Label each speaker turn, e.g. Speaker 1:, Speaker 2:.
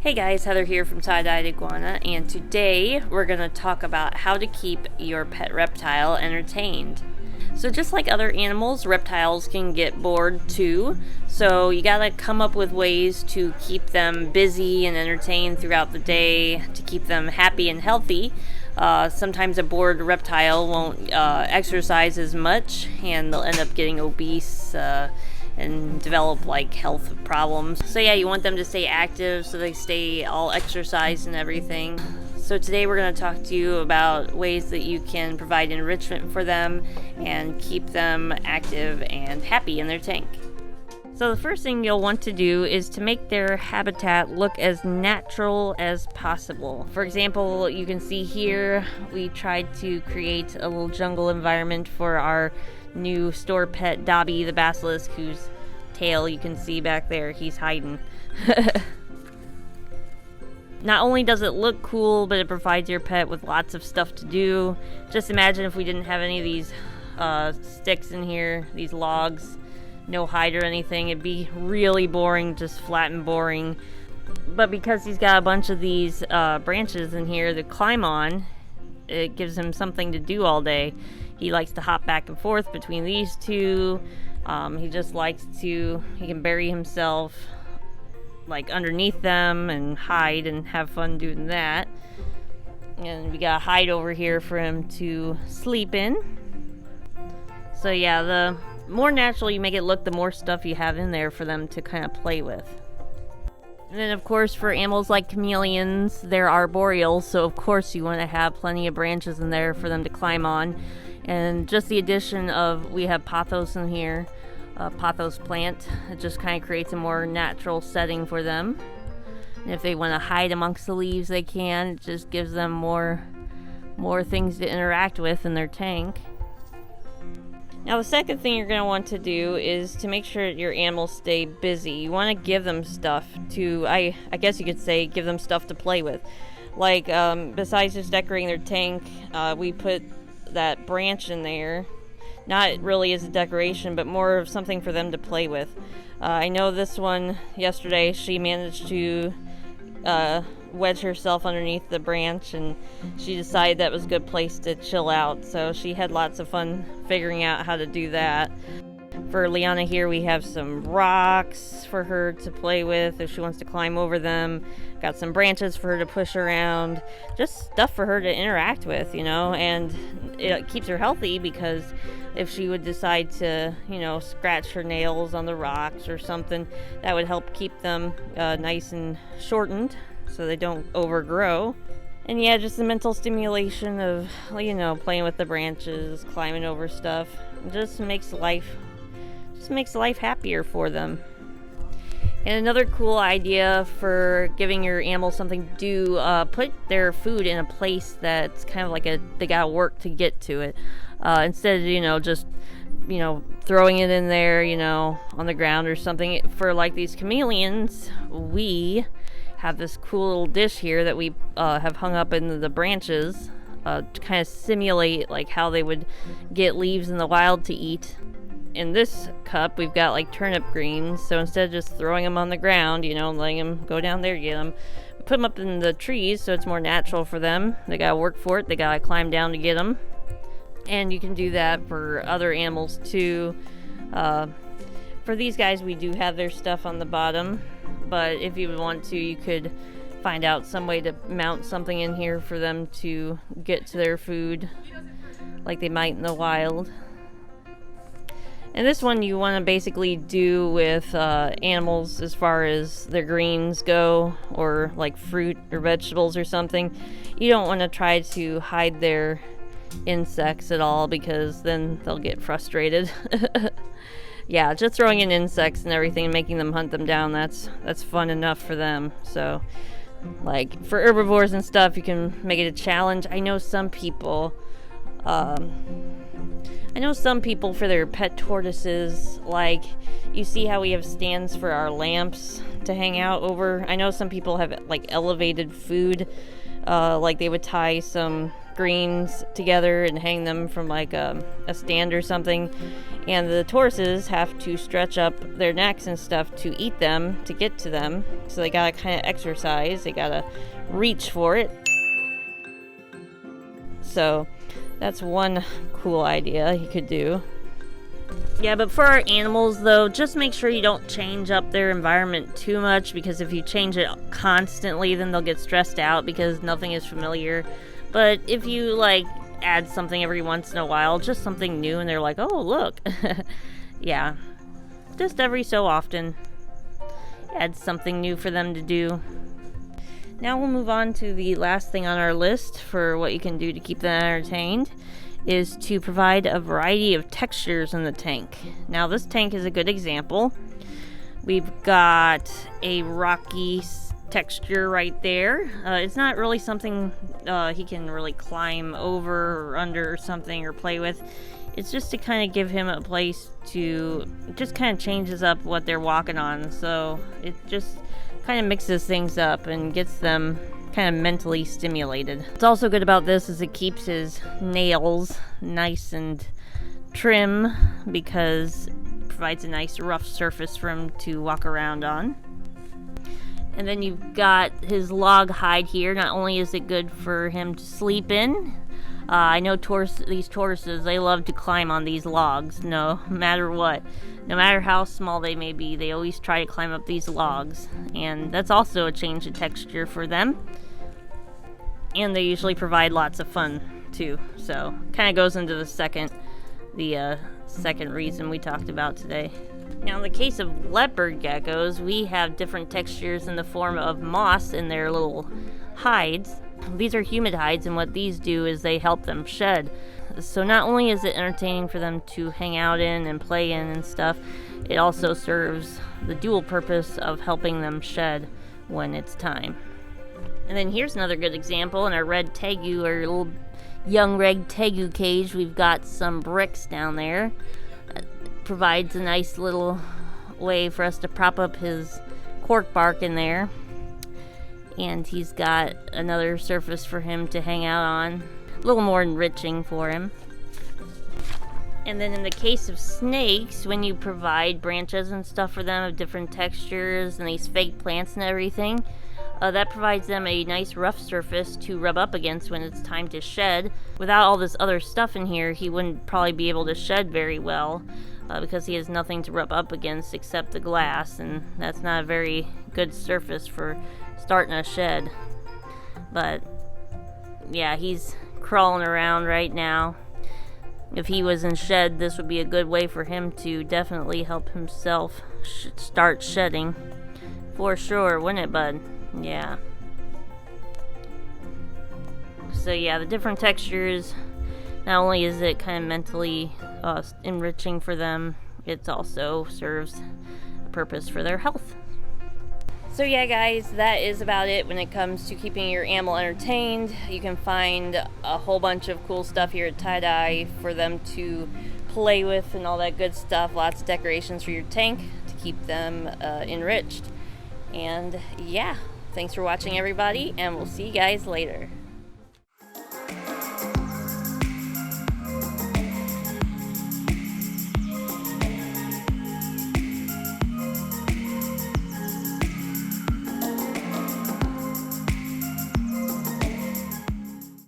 Speaker 1: Hey guys, Heather here from Tye-Dyed Iguana, and today we're going to talk about how to keep your pet reptile entertained. So just like other animals, reptiles can get bored too, so you gotta come up with ways to keep them busy and entertained throughout the day, to keep them happy and healthy. Sometimes a bored reptile won't exercise as much, and they'll end up getting obese, and develop like health problems. So yeah, you want them to stay active so they stay all exercised and everything. So today we're going to talk to you about ways that you can provide enrichment for them and keep them active and happy in their tank. So the first thing you'll want to do is to make their habitat look as natural as possible. For example, you can see here we tried to create a little jungle environment for our new store pet Dobby the basilisk, whose tail you can see back there. He's hiding. Not only does it look cool, but it provides your pet with lots of stuff to do. Just imagine if we didn't have any of these sticks in here, these logs, no hide or anything. It'd be really boring, just flat and boring. But because he's got a bunch of these branches in here to climb on, it gives him something to do all day. He likes to hop back and forth between these two. He just likes to, he can bury himself like underneath them and hide and have fun doing that. And we got a hide over here for him to sleep in. So yeah, the more natural you make it look, the more stuff you have in there for them to kind of play with. And then of course for animals like chameleons, they're arboreal, so of course you want to have plenty of branches in there for them to climb on. And just the addition of, we have pothos in here, a pothos plant, it just kind of creates a more natural setting for them. And if they want to hide amongst the leaves, they can. It just gives them more things to interact with in their tank. Now the second thing you're going to want to do is to make sure your animals stay busy. You want to give them stuff to, I guess you could say, give them stuff to play with. Like, besides just decorating their tank, we put that branch in there, not really as a decoration, but more of something for them to play with. I know this one yesterday, she managed to wedge herself underneath the branch, and she decided that was a good place to chill out, so she had lots of fun figuring out how to do that. For Liana here, we have some rocks for her to play with if she wants to climb over them. Got some branches for her to push around. Just stuff for her to interact with, you know, and it keeps her healthy, because if she would decide to, you know, scratch her nails on the rocks or something, that would help keep them nice and shortened so they don't overgrow. And yeah, just the mental stimulation of, you know, playing with the branches, climbing over stuff, just makes life happier for them. And another cool idea for giving your animals something to do, put their food in a place that's kind of like they gotta work to get to it. Instead of, you know, just, you know, throwing it in there, you know, on the ground or something. For like these chameleons, we have this cool little dish here that we have hung up in the branches to kind of simulate like how they would get leaves in the wild to eat. In this cup, we've got like turnip greens, so instead of just throwing them on the ground, you know, letting them go down there, get them, put them up in the trees so it's more natural for them. They gotta work for it, they gotta climb down to get them. And you can do that for other animals too. For these guys, we do have their stuff on the bottom, but if you want to, you could find out some way to mount something in here for them to get to their food like they might in the wild. And this one you want to basically do with animals as far as their greens go, or like fruit or vegetables or something. You don't want to try to hide their insects at all, because then they'll get frustrated. Yeah, just throwing in insects and everything and making them hunt them down, that's fun enough for them. So like for herbivores and stuff, you can make it a challenge. I know some people for their pet tortoises, like, you see how we have stands for our lamps to hang out over. I know some people have like elevated food, like they would tie some screens together and hang them from like a stand or something. And the tortoises have to stretch up their necks and stuff to eat them, to get to them. So they gotta kind of exercise, they gotta reach for it. So that's one cool idea you could do. Yeah, but for our animals though, just make sure you don't change up their environment too much, because if you change it constantly, then they'll get stressed out because nothing is familiar. But if you like add something every once in a while, just something new, and they're like, oh look. Yeah, just every so often add something new for them to do. Now we'll move on to the last thing on our list for what you can do to keep them entertained, is to provide a variety of textures in the tank. Now this tank is a good example. We've got a rocky texture right there. It's not really something he can really climb over or under or something or play with. It's just to kind of give him a place to, just kind of changes up what they're walking on. So it just kind of mixes things up and gets them kind of mentally stimulated. What's also good about this is it keeps his nails nice and trim, because it provides a nice rough surface for him to walk around on. And then you've got his log hide here. Not only is it good for him to sleep in, I know these tortoises, they love to climb on these logs, no matter what. No matter how small they may be, they always try to climb up these logs. And that's also a change of texture for them. And they usually provide lots of fun too. So kind of goes into the second reason we talked about today. Now in the case of leopard geckos, we have different textures in the form of moss in their little hides. These are humid hides, and what these do is they help them shed. So not only is it entertaining for them to hang out in and play in and stuff, it also serves the dual purpose of helping them shed when it's time. And then here's another good example. In our red tegu, our little young red tegu cage, we've got some bricks down there. Provides a nice little way for us to prop up his cork bark in there. And he's got another surface for him to hang out on. A little more enriching for him. And then in the case of snakes, when you provide branches and stuff for them of different textures and these fake plants and everything, that provides them a nice rough surface to rub up against when it's time to shed. Without all this other stuff in here, he wouldn't probably be able to shed very well, because he has nothing to rub up against except the glass, and that's not a very good surface for starting a shed. But yeah, he's crawling around right now. If he was in shed, this would be a good way for him to definitely help himself start shedding. For sure, wouldn't it, bud? Yeah. So yeah, the different textures, not only is it kind of mentally enriching for them, it also serves a purpose for their health. So yeah guys, that is about it when it comes to keeping your animal entertained. You can find a whole bunch of cool stuff here at Tye-Dyed for them to play with and all that good stuff. Lots of decorations for your tank to keep them enriched. And yeah, thanks for watching everybody, and we'll see you guys later.